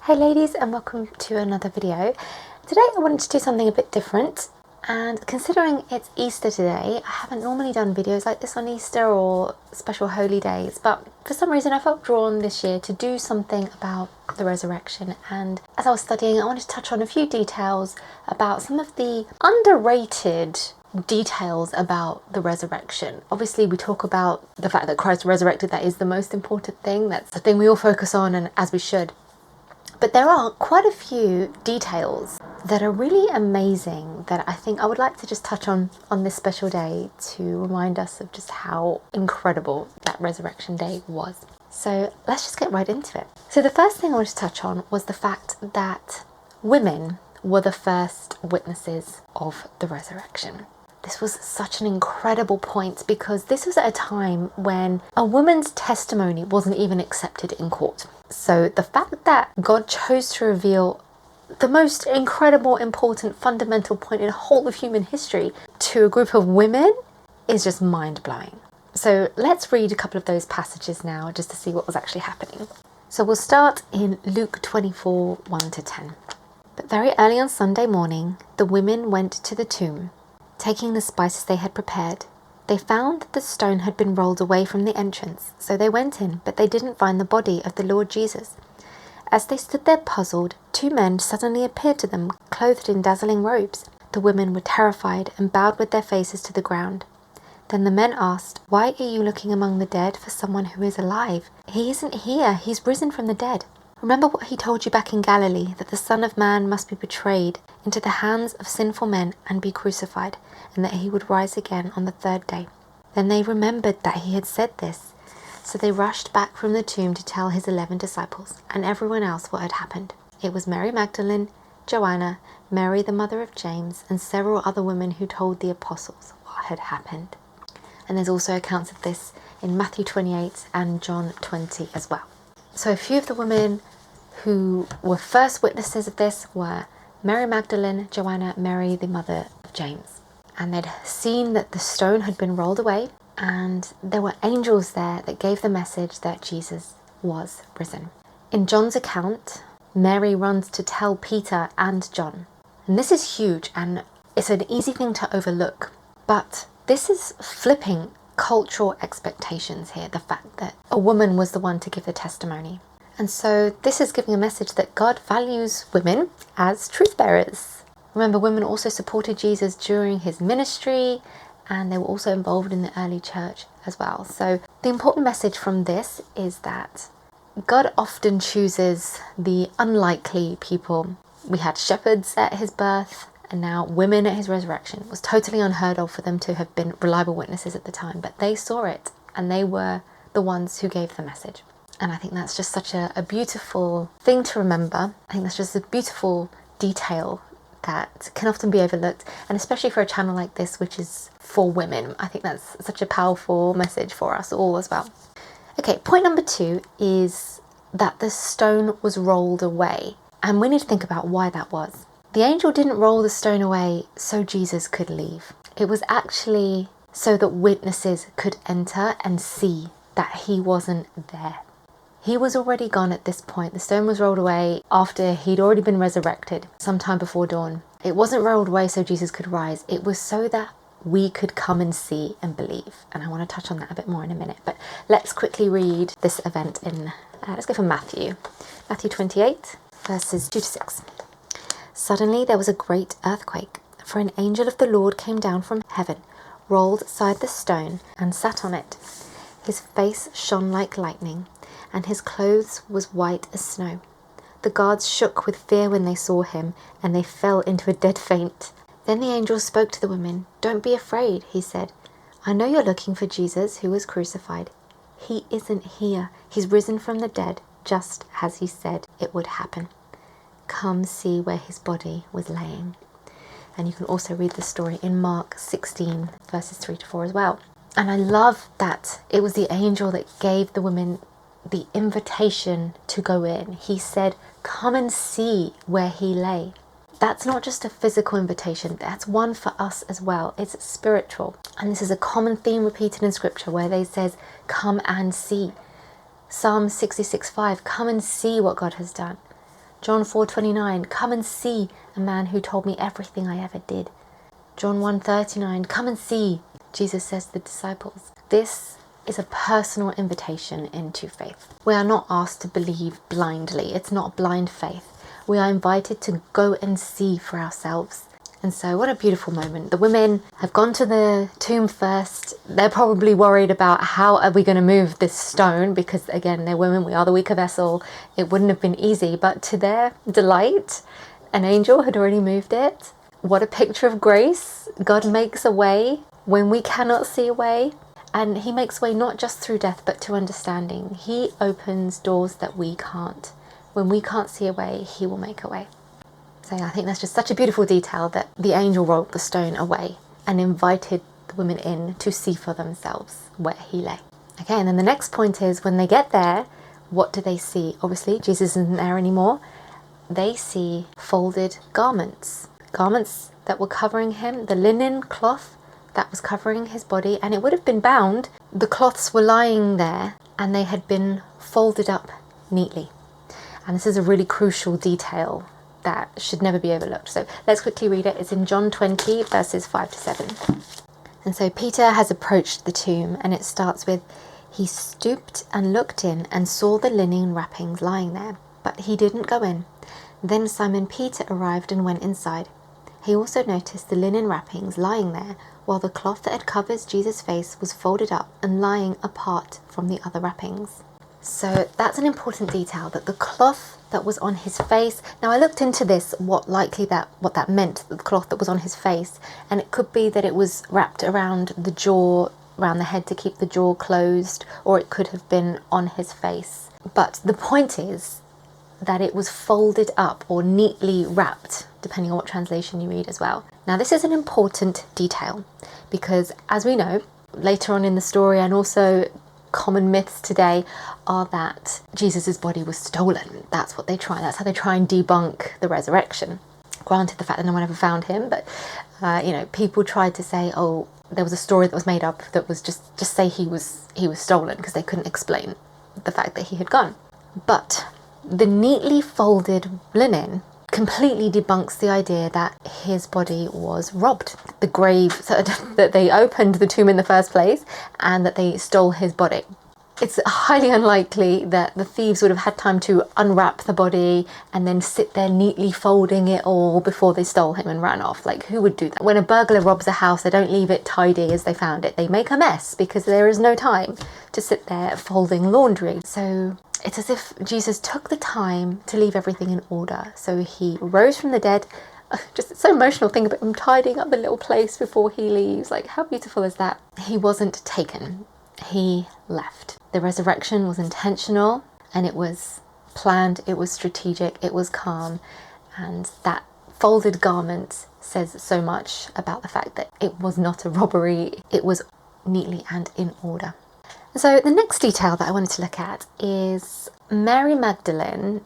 Hey ladies, and welcome to another video. Today I wanted to do something a bit different, and considering it's Easter today, I haven't normally done videos like this on Easter or special holy days, but for some reason I felt drawn this year to do something about the resurrection. And as I was studying, I wanted to touch on a few details about some of the underrated details about the resurrection. Obviously we talk about the fact that Christ resurrected. That is the most important thing. That's the thing we all focus on, and as we should. But there are quite a few details that are really amazing that I think I would like to just touch on this special day to remind us of just how incredible that resurrection day was. So let's just get right into it. So the first thing I wanted to touch on was the fact that women were the first witnesses of the resurrection. This was such an incredible point because this was at a time when a woman's testimony wasn't even accepted in court. So the fact that God chose to reveal the most incredible, important, fundamental point in the whole of human history to a group of women is just mind-blowing. So let's read a couple of those passages now just to see what was actually happening. So we'll start in Luke 24, 1-10. But very early on Sunday morning, the women went to the tomb. Taking the spices they had prepared, they found that the stone had been rolled away from the entrance. So they went in, but they didn't find the body of the Lord Jesus. As they stood there puzzled, two men suddenly appeared to them, clothed in dazzling robes. The women were terrified and bowed with their faces to the ground. Then the men asked, "Why are you looking among the dead for someone who is alive? He isn't here, he's risen from the dead. Remember what he told you back in Galilee, that the Son of Man must be betrayed into the hands of sinful men and be crucified, and that he would rise again on the third day." Then they remembered that he had said this. So they rushed back from the tomb to tell his 11 disciples and everyone else what had happened. It was Mary Magdalene, Joanna, Mary the mother of James, and several other women who told the apostles what had happened. And there's also accounts of this in Matthew 28 and John 20 as well. So a few of the women who were first witnesses of this were Mary Magdalene, Joanna, Mary the mother of James. And they'd seen that the stone had been rolled away, and there were angels there that gave the message that Jesus was risen. In John's account, Mary runs to tell Peter and John. And this is huge, and it's an easy thing to overlook. But this is flipping cultural expectations here, the fact that a woman was the one to give the testimony. And so this is giving a message that God values women as truth bearers. Remember, women also supported Jesus during his ministry, and they were also involved in the early church as well. So the important message from this is that God often chooses the unlikely people. We had shepherds at his birth, and now women at his resurrection. It was totally unheard of for them to have been reliable witnesses at the time, but they saw it, and they were the ones who gave the message. And I think that's just such a beautiful thing to remember. I think that's just a beautiful detail that can often be overlooked, and especially for a channel like this, which is for women. I think that's such a powerful message for us all as well. Okay, point number 2 is that the stone was rolled away, and we need to think about why that was. The angel didn't roll the stone away so Jesus could leave. It was actually so that witnesses could enter and see that he wasn't there. He was already gone at this point. The stone was rolled away after he'd already been resurrected sometime before dawn. It wasn't rolled away so Jesus could rise. It was so that we could come and see and believe. And I want to touch on that a bit more in a minute. But let's quickly read this event in, let's go for Matthew. Matthew 28, verses 2-6. Suddenly there was a great earthquake, for an angel of the Lord came down from heaven, rolled aside the stone, and sat on it. His face shone like lightning, and his clothes was white as snow. The guards shook with fear when they saw him, and they fell into a dead faint. Then the angel spoke to the women. "Don't be afraid," he said. "I know you're looking for Jesus who was crucified. He isn't here. He's risen from the dead, just as he said it would happen. Come see where his body was laying." And you can also read the story in Mark 16, verses 3-4 as well. And I love that it was the angel that gave the women the invitation to go in. He said, "Come and see where he lay." That's not just a physical invitation, that's one for us as well. It's spiritual. And this is a common theme repeated in scripture where they says, "Come and see." Psalm 66:5, come and see what God has done. John 4:29, come and see a man who told me everything I ever did. John 1:39, come and see, Jesus says to the disciples. This is a personal invitation into faith. We are not asked to believe blindly. It's not blind faith. We are invited to go and see for ourselves. And so what a beautiful moment. The women have gone to the tomb first. They're probably worried about how are we going to move this stone, because again, they're women, we are the weaker vessel. It wouldn't have been easy, but to their delight, an angel had already moved it. What a picture of grace. God makes a way when we cannot see a way. And he makes way not just through death, but to understanding. He opens doors that we can't. When we can't see a way, he will make a way. So I think that's just such a beautiful detail that the angel rolled the stone away and invited the women in to see for themselves where he lay. Okay, and then the next point is when they get there, what do they see? Obviously, Jesus isn't there anymore. They see folded garments. Garments that were covering him, the linen cloth that was covering his body, and it would have been bound. The cloths were lying there and they had been folded up neatly. And this is a really crucial detail that should never be overlooked. So let's quickly read it. It's in John 20, verses 5 to 7. And so Peter has approached the tomb, and it starts with, he stooped and looked in and saw the linen wrappings lying there, but he didn't go in. Then Simon Peter arrived and went inside. He also noticed the linen wrappings lying there, while the cloth that had covered Jesus' face was folded up and lying apart from the other wrappings. So that's an important detail, that the cloth that was on his face. Now I looked into this, what that meant, the cloth that was on his face, and it could be that it was wrapped around the jaw, around the head to keep the jaw closed, or it could have been on his face. But the point is that it was folded up or neatly wrapped, depending on what translation you read as well. Now this is an important detail because, as we know, later on in the story, and also common myths today, are that Jesus's body was stolen. That's how they try and debunk the resurrection. Granted, the fact that no one ever found him, but people tried to say, oh, there was a story that was made up that was just say he was stolen, because they couldn't explain the fact that he had gone. But the neatly folded linen completely debunks the idea that his body was robbed. The grave, so that they opened the tomb in the first place and that they stole his body. It's highly unlikely that the thieves would have had time to unwrap the body and then sit there neatly folding it all before they stole him and ran off. Like, who would do that? When a burglar robs a house, they don't leave it tidy as they found it. They make a mess because there is no time to sit there folding laundry. So it's as if Jesus took the time to leave everything in order. So he rose from the dead. Just it's so emotional thing about him tidying up the little place before he leaves. Like, how beautiful is that? He wasn't taken. He left. The resurrection was intentional, and it was planned, it was strategic, it was calm, and that folded garment says so much about the fact that it was not a robbery, it was neatly and in order. So the next detail that I wanted to look at is Mary Magdalene,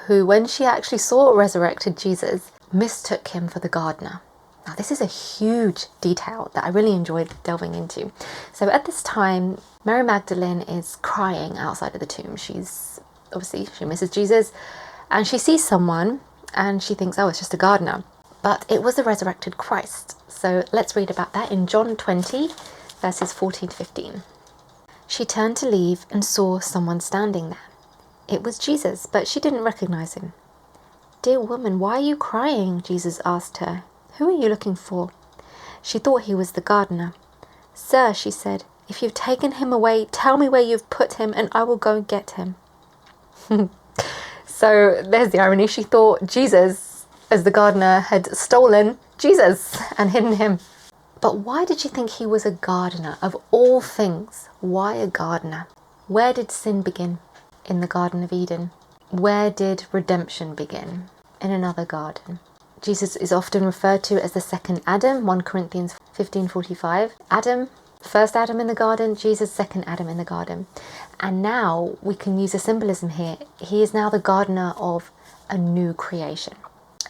who, when she actually saw resurrected Jesus, mistook him for the gardener. Now this is a huge detail that I really enjoyed delving into. So at this time, Mary Magdalene is crying outside of the tomb. She misses Jesus, and she sees someone and she thinks, oh, it's just a gardener. But it was the resurrected Christ. So let's read about that in John 20, verses 14 to 15. She turned to leave and saw someone standing there. It was Jesus, but she didn't recognize him. Dear woman, why are you crying? Jesus asked her. Who are you looking for? She thought he was the gardener. Sir, she said, if you've taken him away, tell me where you've put him and I will go and get him. So there's the irony. She thought Jesus, as the gardener, had stolen Jesus and hidden him. But why did she think he was a gardener? Of all things, why a gardener? Where did sin begin? In the Garden of Eden. Where did redemption begin? In another garden. Jesus is often referred to as the second Adam, 1 Corinthians 15:45. Adam, first Adam in the garden, Jesus, second Adam in the garden. And now we can use a symbolism here. He is now the gardener of a new creation,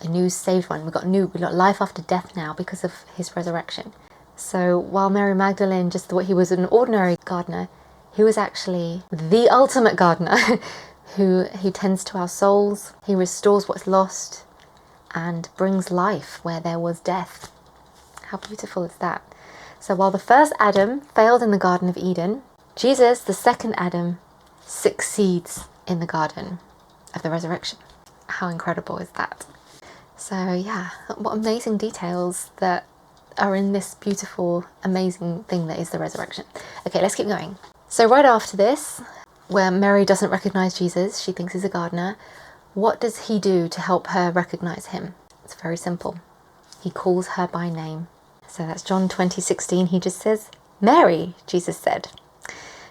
a new saved one. We've got life after death now because of his resurrection. So while Mary Magdalene just thought he was an ordinary gardener, he was actually the ultimate gardener who tends to our souls. He restores what's lost and brings life where there was death. How beautiful is that? So while the first Adam failed in the Garden of Eden, Jesus, the second Adam, succeeds in the Garden of the Resurrection. How incredible is that? So yeah, what amazing details that are in this beautiful, amazing thing that is the resurrection. Okay, let's keep going. So right after this, where Mary doesn't recognize Jesus, she thinks he's a gardener, what does he do to help her recognize him? It's very simple. He calls her by name. So that's John 20:16. He just says, "Mary," Jesus said.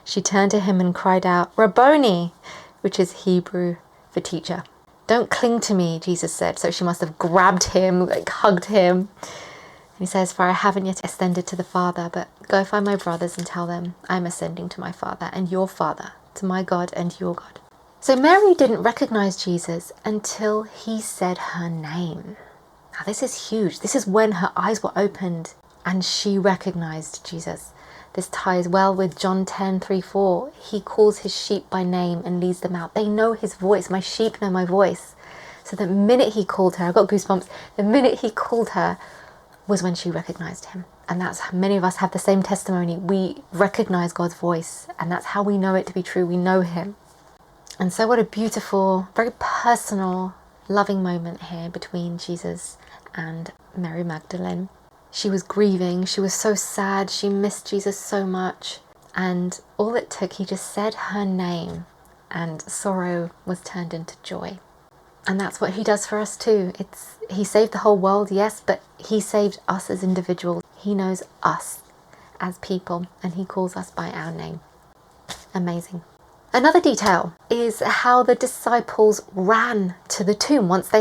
She turned to him and cried out, "Rabboni," which is Hebrew for teacher. "Don't cling to me," Jesus said. So she must have grabbed him, hugged him. And he says, "For I haven't yet ascended to the Father, but go find my brothers and tell them I'm ascending to my Father and your Father, to my God and your God." So Mary didn't recognize Jesus until he said her name. Now this is huge. This is when her eyes were opened and she recognized Jesus. This ties well with John 10:3-4. He calls his sheep by name and leads them out. They know his voice. My sheep know my voice. So the minute he called her, I got goosebumps, the minute he called her was when she recognized him. And that's, many of us have the same testimony. We recognize God's voice, and that's how we know it to be true. We know him. And so what a beautiful, very personal, loving moment here between Jesus and Mary Magdalene. She was grieving, she was so sad, she missed Jesus so much, and all it took, he just said her name and sorrow was turned into joy. And that's what he does for us too. He saved the whole world, yes, but he saved us as individuals. He knows us as people and he calls us by our name. Amazing. Another detail is how the disciples ran to the tomb once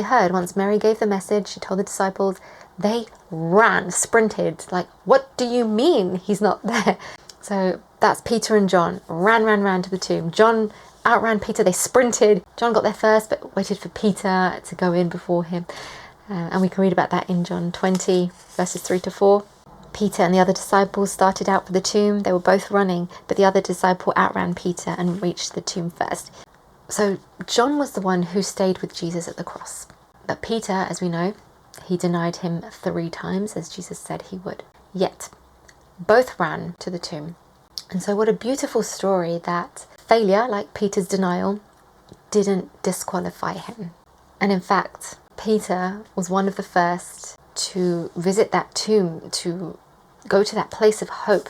Mary gave the message, she told the disciples, they ran, sprinted, like, what do you mean he's not there? So that's Peter and John, ran to the tomb. John outran Peter, they sprinted. John got there first, but waited for Peter to go in before him. And we can read about that in John 20, verses 3-4. Peter and the other disciples started out for the tomb. They were both running, but the other disciple outran Peter and reached the tomb first. So John was the one who stayed with Jesus at the cross. But Peter, as we know, he denied him 3 times, as Jesus said he would. Yet, both ran to the tomb. And so what a beautiful story that failure, like Peter's denial, didn't disqualify him. And in fact, Peter was one of the first to visit that tomb, to go to that place of hope.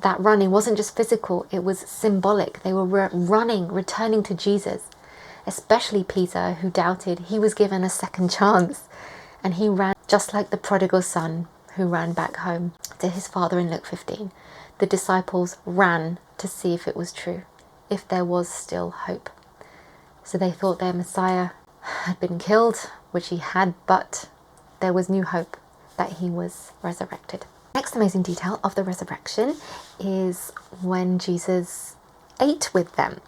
That running wasn't just physical, it was symbolic. They were running, returning to Jesus. Especially Peter, who doubted. He was given a second chance. And he ran just like the prodigal son who ran back home to his father in Luke 15. The disciples ran to see if it was true, if there was still hope. So they thought their Messiah had been killed, which he had, but there was new hope that he was resurrected. Next amazing detail of the resurrection is when Jesus ate with them.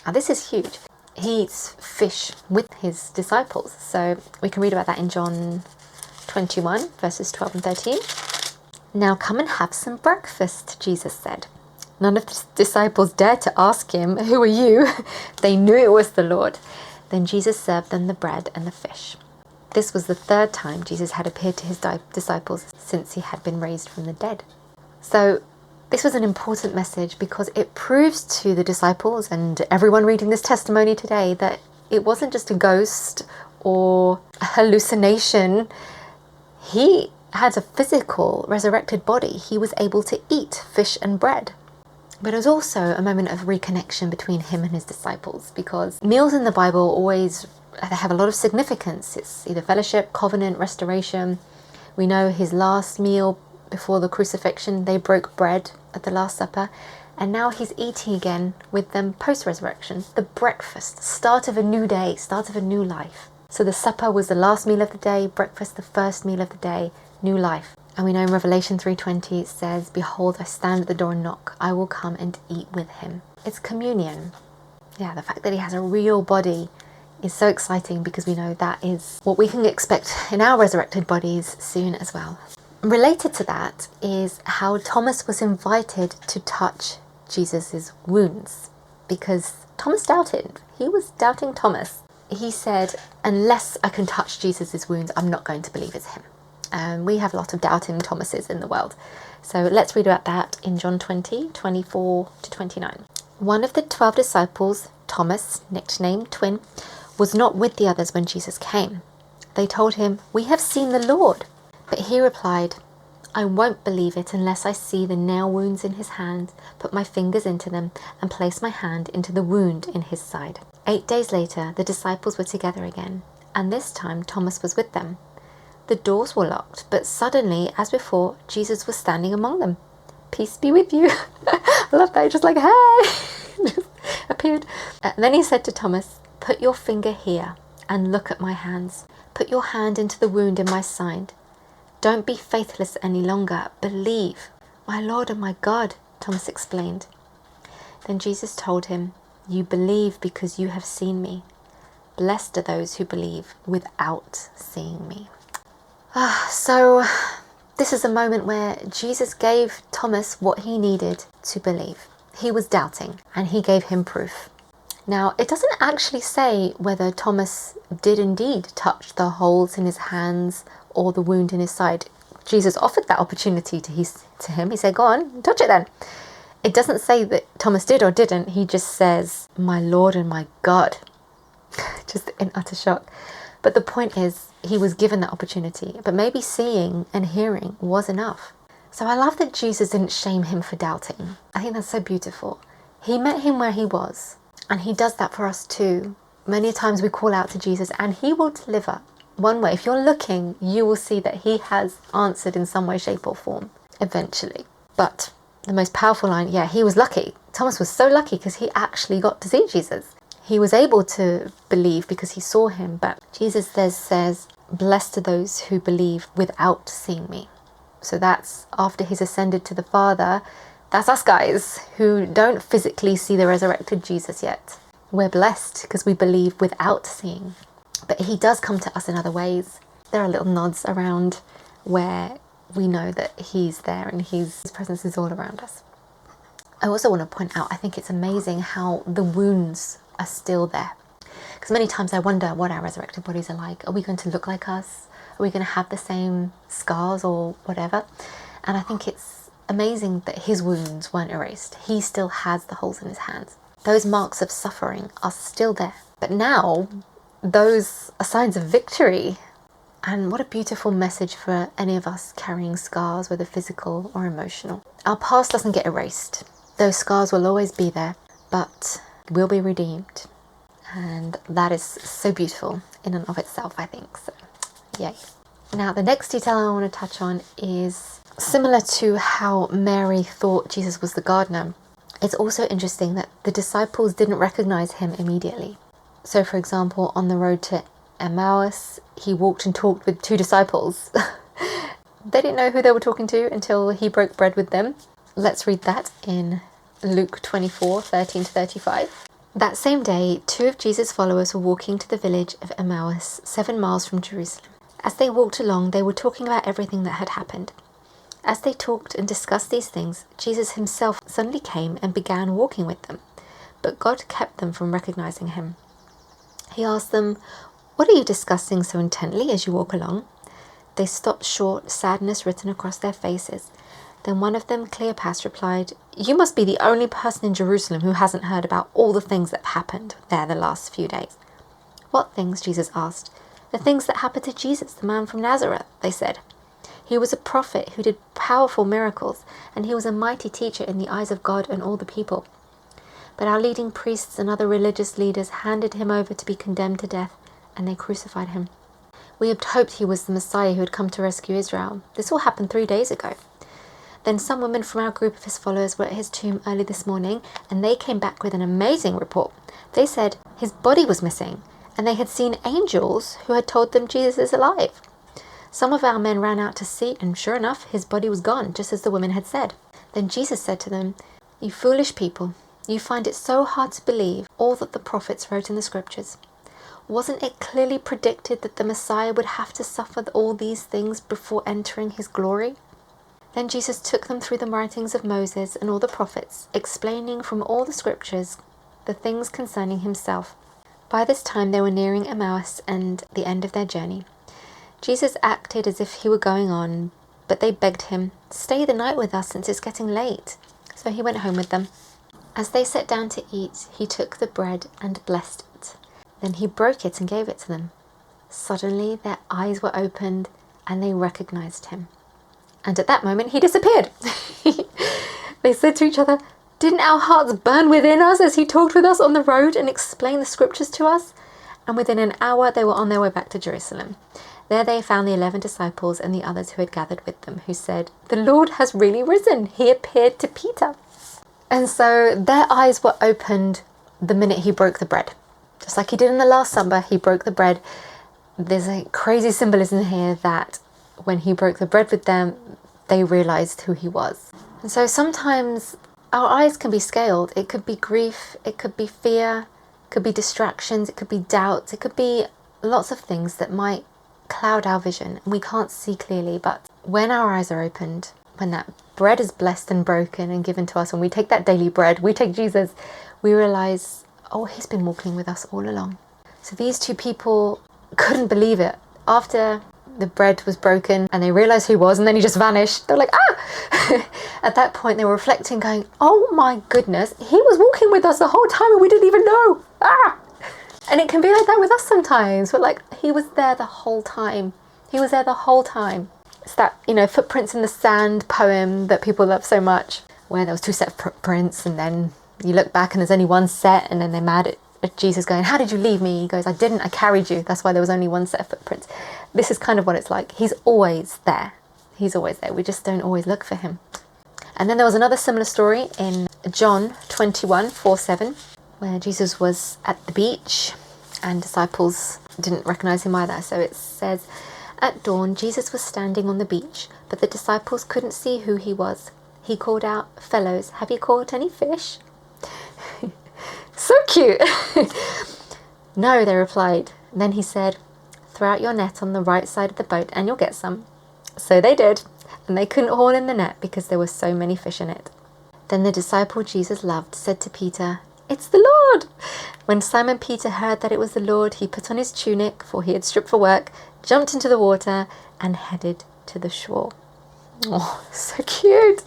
Now this is huge. He eats fish with his disciples. So we can read about that in John 21, verses 12 and 13. "Now come and have some breakfast," Jesus said. None of the disciples dared to ask him, "Who are you?" They knew it was the Lord. Then Jesus served them the bread and the fish. This was the 3rd time Jesus had appeared to his disciples since he had been raised from the dead. So this was an important message because it proves to the disciples and everyone reading this testimony today that it wasn't just a ghost or a hallucination. He had a physical resurrected body. He was able to eat fish and bread. But it was also a moment of reconnection between him and his disciples, because meals in the Bible always have a lot of significance. It's either fellowship, covenant, restoration. We know his last meal before the crucifixion, they broke bread at the Last Supper, and now he's eating again with them post-resurrection. The breakfast, start of a new day, start of a new life. So the supper was the last meal of the day, breakfast the first meal of the day, new life. And we know in Revelation 3:20 it says, "Behold, I stand at the door and knock. I will come and eat with him." It's communion. Yeah, the fact that he has a real body is so exciting because we know that is what we can expect in our resurrected bodies soon as well. Related to that is how Thomas was invited to touch Jesus's wounds. because Thomas doubted. He was doubting Thomas. He said, unless I can touch Jesus' wounds, I'm not going to believe it's him. We have a lot of doubting Thomases in the world. So let's read about that in John 20, 24 to 29. One of the 12 disciples, Thomas, nicknamed Twin, was not with the others when Jesus came. They told him, "We have seen the Lord." But he replied, "I won't believe it unless I see the nail wounds in his hands, put my fingers into them, and place my hand into the wound in his side." 8 days later, the disciples were together again, and this time Thomas was with them. The doors were locked, but suddenly, as before, Jesus was standing among them. "Peace be with you." I love that. Just like, hey, just appeared. And then he said to Thomas, "Put your finger here and look at my hands. Put your hand into the wound in my side. Don't be faithless any longer. Believe." "My Lord and my God," Thomas explained. Then Jesus told him, "You believe because you have seen me. Blessed are those who believe without seeing me." So this is a moment where Jesus gave Thomas what he needed to believe. He was doubting, and he gave him proof. Now, it doesn't actually say whether Thomas did indeed touch the holes in his hands or the wound in his side. Jesus offered that opportunity to him. He said, "Go on, touch it then." It doesn't say that Thomas did or didn't. He just says, "My Lord and my God." Just in utter shock. But the point is, he was given that opportunity. But maybe seeing and hearing was enough. So I love that Jesus didn't shame him for doubting. I think that's so beautiful. He met him where he was. And he does that for us too. Many times we call out to Jesus and he will deliver. One way, if you're looking, you will see that he has answered in some way, shape or form, eventually. But the most powerful line, he was lucky. Thomas was so lucky because he actually got to see Jesus. He was able to believe because he saw him. But Jesus says, "Blessed are those who believe without seeing me." So that's after he's ascended to the Father. That's us guys who don't physically see the resurrected Jesus yet. We're blessed because we believe without seeing. But he does come to us in other ways. There are little nods around where we know that he's there and his presence is all around us. I also want to point out, I think it's amazing how the wounds are still there. Because many times I wonder what our resurrected bodies are like. Are we going to look like us? Are we going to have the same scars or whatever? And I think it's amazing that his wounds weren't erased. He still has the holes in his hands. Those marks of suffering are still there. But now, those are signs of victory. And what a beautiful message for any of us carrying scars, whether physical or emotional. Our past doesn't get erased. Those scars will always be there, but we'll be redeemed. And that is so beautiful in and of itself, I think. So, yay. Now, the next detail I want to touch on is similar to how Mary thought Jesus was the gardener. It's also interesting that the disciples didn't recognize him immediately. So, for example, on the road to Emmaus, he walked and talked with 2 disciples. They didn't know who they were talking to until he broke bread with them. Let's read that in Luke 24, 13 to 35. That same day, 2 of Jesus' followers were walking to the village of Emmaus, 7 miles from Jerusalem. As they walked along, they were talking about everything that had happened. As they talked and discussed these things, Jesus himself suddenly came and began walking with them, but God kept them from recognizing him. He asked them, "What are you discussing so intently as you walk along?" They stopped short, sadness written across their faces. Then one of them, Cleopas, replied, "You must be the only person in Jerusalem who hasn't heard about all the things that happened there the last few days." "What things?" Jesus asked. "The things that happened to Jesus, the man from Nazareth," they said. "He was a prophet who did powerful miracles, and he was a mighty teacher in the eyes of God and all the people. But our leading priests and other religious leaders handed him over to be condemned to death, and they crucified him. We had hoped he was the Messiah who had come to rescue Israel. This all happened 3 days ago. Then some women from our group of his followers were at his tomb early this morning, and they came back with an amazing report. They said his body was missing, and they had seen angels who had told them Jesus is alive. Some of our men ran out to see, and sure enough, his body was gone, just as the women had said. Then Jesus said to them, 'You foolish people, you find it so hard to believe all that the prophets wrote in the scriptures. Wasn't it clearly predicted that the Messiah would have to suffer all these things before entering his glory?' Then Jesus took them through the writings of Moses and all the prophets, explaining from all the scriptures the things concerning himself. By this time they were nearing Emmaus and the end of their journey. Jesus acted as if he were going on, but they begged him, "Stay the night with us since it's getting late." So he went home with them. As they sat down to eat, he took the bread and blessed it. Then he broke it and gave it to them. Suddenly their eyes were opened and they recognized him. And at that moment he disappeared. They said to each other, "Didn't our hearts burn within us as he talked with us on the road and explained the scriptures to us?" And within an hour they were on their way back to Jerusalem. There they found the 11 disciples and the others who had gathered with them, who said, "The Lord has really risen. He appeared to Peter." And so their eyes were opened the minute he broke the bread. Just like he did in the Last Supper, he broke the bread. There's a crazy symbolism here that when he broke the bread with them, they realized who he was. And so sometimes our eyes can be scaled. It could be grief, it could be fear, it could be distractions, it could be doubts, it could be lots of things that might cloud our vision and we can't see clearly. But when our eyes are opened, when that bread is blessed and broken and given to us, when we take that daily bread, we take Jesus, we realize, oh, he's been walking with us all along. So these two people couldn't believe it. After the bread was broken and they realized who he was and then he just vanished, they're like, ah! At that point they were reflecting, going, oh my goodness, he was walking with us the whole time and we didn't even know. Ah! And it can be like that with us sometimes. We're like, he was there the whole time. He was there the whole time. It's that, Footprints in the Sand poem that people love so much, where there was 2 sets of footprints and then you look back and there's only 1 set and then they're mad at Jesus going, "How did you leave me?" He goes, "I didn't, I carried you. That's why there was only 1 set of footprints." This is kind of what it's like. He's always there. He's always there. We just don't always look for him. And then there was another similar story in John 21:4-7, where Jesus was at the beach and disciples didn't recognize him either. So it says, "At dawn, Jesus was standing on the beach, but the disciples couldn't see who he was. He called out, 'Fellows, have you caught any fish?'" So cute. "No," they replied. And then he said, "Throw out your net on the right side of the boat and you'll get some." So they did, and they couldn't haul in the net because there were so many fish in it. Then the disciple Jesus loved said to Peter, "It's the Lord." When Simon Peter heard that it was the Lord, he put on his tunic, for he had stripped for work, jumped into the water and headed to the shore. Oh, so cute.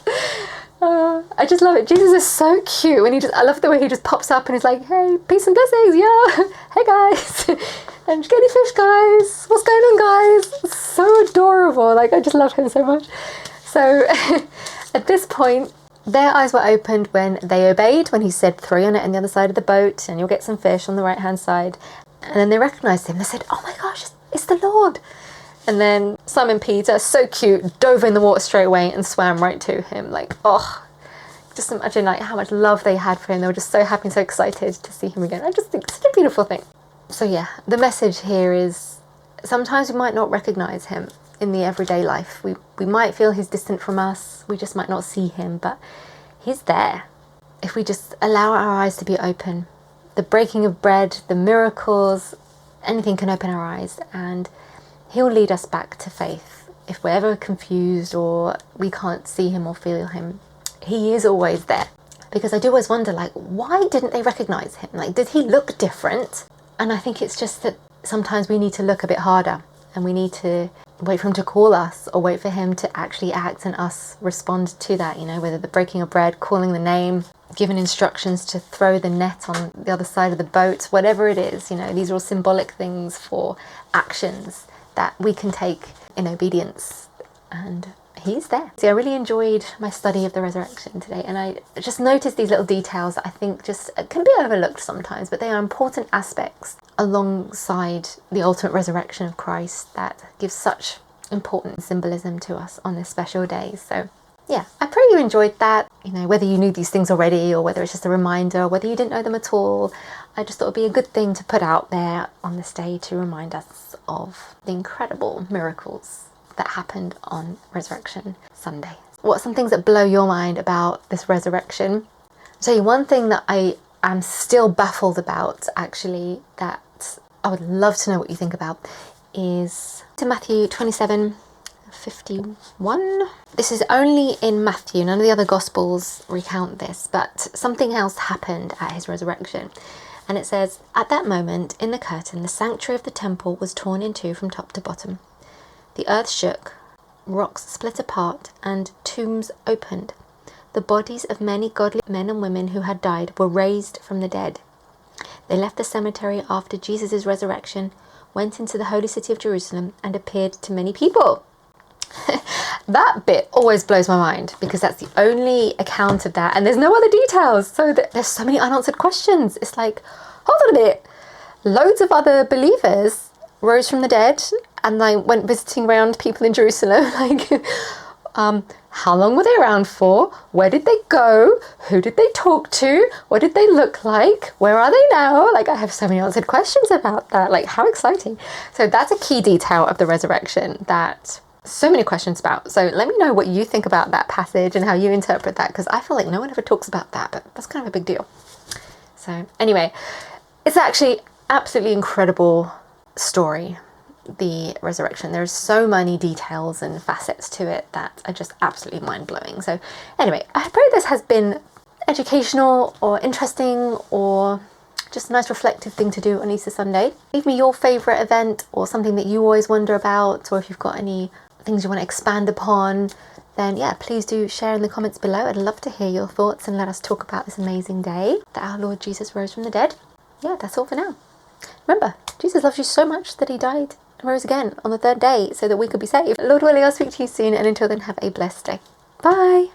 I just love it. Jesus is so cute, and I love the way he just pops up and he's like, "Hey, peace and blessings, yeah. Hey guys, and get any fish, guys? What's going on, guys?" It's so adorable. I just love him so much. So at this point, their eyes were opened when they obeyed, when he said, "Throw your net on the other side of the boat and you'll get some fish on the right hand side." And then they recognized him. They said, "Oh my gosh, it's the Lord." And then Simon Peter, so cute, dove in the water straight away and swam right to him. Just imagine how much love they had for him. They were just so happy and so excited to see him again. I just think it's such a beautiful thing. So yeah, the message here is sometimes we might not recognize him in the everyday life. We might feel he's distant from us. We just might not see him, but he's there. If we just allow our eyes to be open, the breaking of bread, the miracles, anything can open our eyes, and he'll lead us back to faith. If we're ever confused or we can't see him or feel him, he is always there. Because I do always wonder, why didn't they recognize him? Did he look different? And I think it's just that sometimes we need to look a bit harder and we need to wait for him to call us or wait for him to actually act and us respond to that, whether the breaking of bread, calling the name, giving instructions to throw the net on the other side of the boat, whatever it is, these are all symbolic things for actions that we can take in obedience, and he's there. See, I really enjoyed my study of the resurrection today, and I just noticed these little details that I think just can be overlooked sometimes, but they are important aspects alongside the ultimate resurrection of Christ that gives such important symbolism to us on this special day. So yeah, I pray you enjoyed that, whether you knew these things already or whether it's just a reminder or whether you didn't know them at all. I just thought it would be a good thing to put out there on this day to remind us of the incredible miracles that happened on Resurrection Sunday. What are some things that blow your mind about this resurrection? I'll tell you one thing that I am still baffled about, actually, that I would love to know what you think about, is to Matthew 27, 51. This is only in Matthew, none of the other Gospels recount this, but something else happened at his resurrection. And it says, at that moment, in the curtain, the sanctuary of the temple was torn in two from top to bottom. The earth shook, rocks split apart, and tombs opened. The bodies of many godly men and women who had died were raised from the dead. They left the cemetery after Jesus' resurrection, went into the holy city of Jerusalem, and appeared to many people. That bit always blows my mind because that's the only account of that, and there's no other details. So there's so many unanswered questions. It's like, hold on a minute. Loads of other believers rose from the dead and they went visiting around people in Jerusalem. Like, how long were they around for? Where did they go? Who did they talk to? What did they look like? Where are they now? Like, I have so many answered questions about that. Like, how exciting. So that's a key detail of the resurrection that so many questions about. So let me know what you think about that passage and how you interpret that, because I feel like no one ever talks about that, but that's kind of a big deal. So anyway, it's actually absolutely incredible story, the resurrection. There's so many details and facets to it that are just absolutely mind-blowing. So anyway, I pray this has been educational or interesting or just a nice reflective thing to do on Easter Sunday. Leave me your favourite event or something that you always wonder about, or if you've got any things you want to expand upon, then yeah, please do share in the comments below. I'd love to hear your thoughts and let us talk about this amazing day that our Lord Jesus rose from the dead. Yeah, that's all for now. Remember, Jesus loves you so much that he died and rose again on the third day so that we could be saved. Lord willing, I'll speak to you soon, and until then, have a blessed day. Bye.